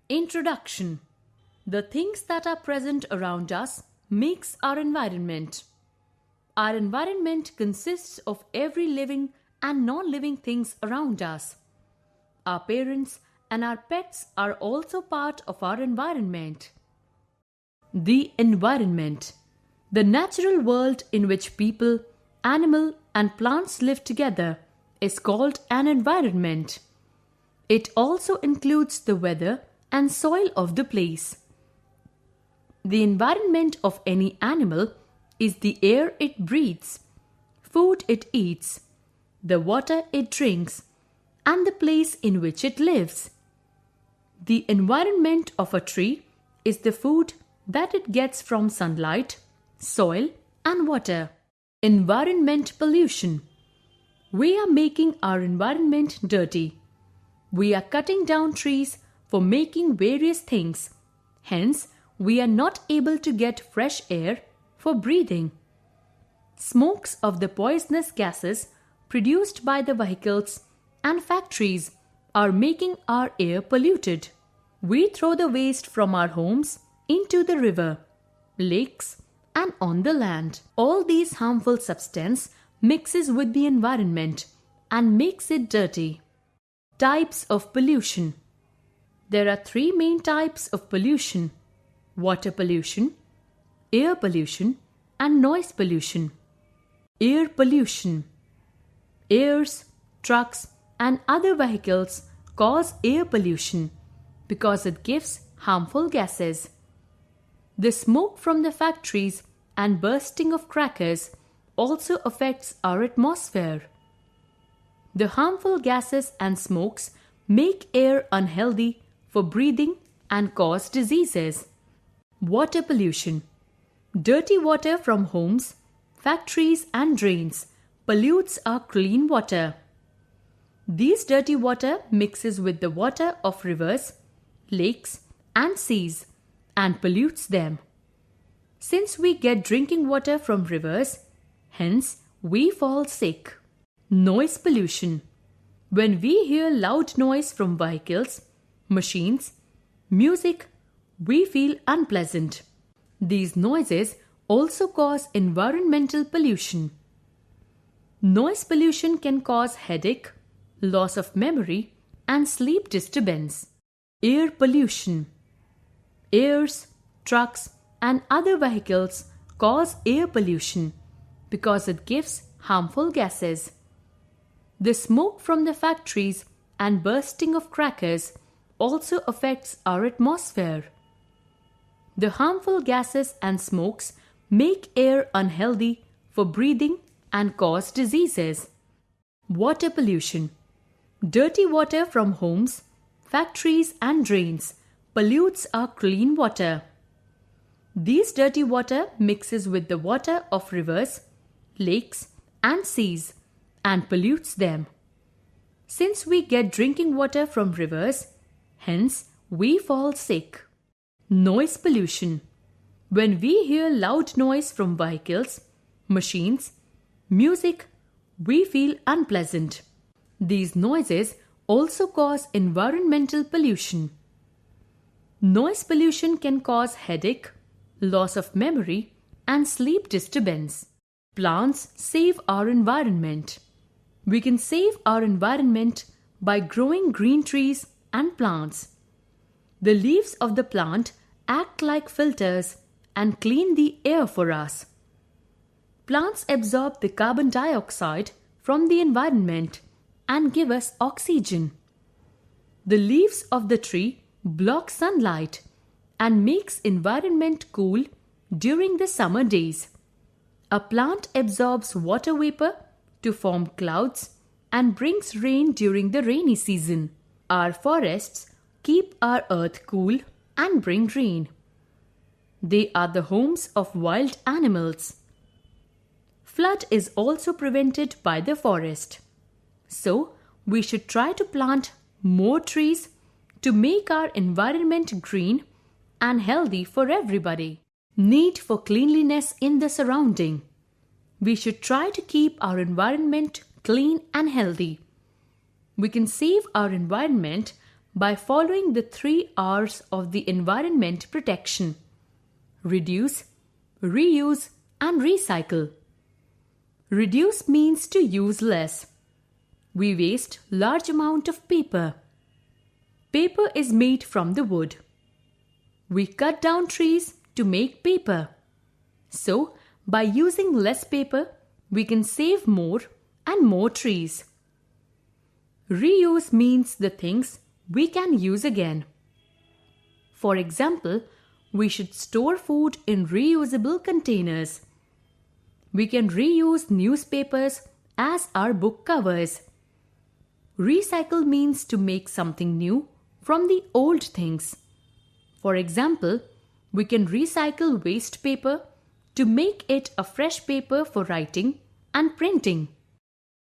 Introduction. The things that are present around us makes our environment. Our environment consists of every living and non-living things around us. Our parents and our pets are also part of our environment. The environment. The natural world in which people, animal and plants live together is called an environment. It also includes the weather and soil of the place. The environment of any animal is the air it breathes, food it eats, the water it drinks, and the place in which it lives. The environment of a tree is the food that it gets from sunlight, soil, and water. Environment pollution. We are making our environment dirty. We are cutting down trees for making various things. Hence, we are not able to get fresh air for breathing. Smokes of the poisonous gases produced by the vehicles and factories are making our air polluted. We throw the waste from our homes into the river, lakes, and on the land. All these harmful substance mixes with the environment and makes it dirty. Types of pollution. There are three main types of pollution: water pollution, air pollution, and noise pollution. Air pollution. Airs, trucks, and other vehicles cause air pollution because it gives harmful gases. The smoke from the factories and bursting of crackers also affects our atmosphere. The harmful gases and smokes make air unhealthy for breathing and cause diseases. Water pollution. Dirty water from homes, factories, and drains pollutes our clean water. This dirty water mixes with the water of rivers, lakes, and seas and pollutes them. Since we get drinking water from rivers, hence we fall sick. Noise pollution. When we hear loud noise from vehicles, machines, music, we feel unpleasant. These noises also cause environmental pollution. Noise pollution can cause headache, loss of memory, and sleep disturbance. Air pollution. Airs, trucks, and other vehicles cause air pollution because it gives harmful gases. The smoke from the factories and bursting of crackers also affects our atmosphere. The harmful gases and smokes make air unhealthy for breathing and cause diseases. Water pollution. Dirty water from homes, factories, and drains pollutes our clean water. This dirty water mixes with the water of rivers, lakes, and seas and pollutes them. Since we get drinking water from rivers, hence we fall sick. Noise pollution. When we hear loud noise from vehicles, machines, music, we feel unpleasant. These noises also cause environmental pollution. Noise pollution can cause headache, loss of memory, and sleep disturbance. Plants save our environment. We can save our environment by growing green trees and plants. The leaves of the plant act like filters and clean the air for us. Plants absorb the carbon dioxide from the environment and give us oxygen. The leaves of the tree block sunlight and makes environment cool during the summer days. A plant absorbs water vapor to form clouds and brings rain during the rainy season. Our forests keep our earth cool and bring rain. They are the homes of wild animals. Flood is also prevented by the forest. So, we should try to plant more trees to make our environment green and healthy for everybody. Need for cleanliness in the surrounding. We should try to keep our environment clean and healthy. We can save our environment by following the 3 R's of the environment protection: reduce, reuse, and recycle. Reduce means to use less. We waste large amount of paper. Paper is made from the wood. We cut down trees to make paper. So, by using less paper, we can save more and more trees. Reuse means the things we can use again. For example, we should store food in reusable containers. We can reuse newspapers as our book covers. Recycle means to make something new from the old things. For example, we can recycle waste paper to make it a fresh paper for writing and printing.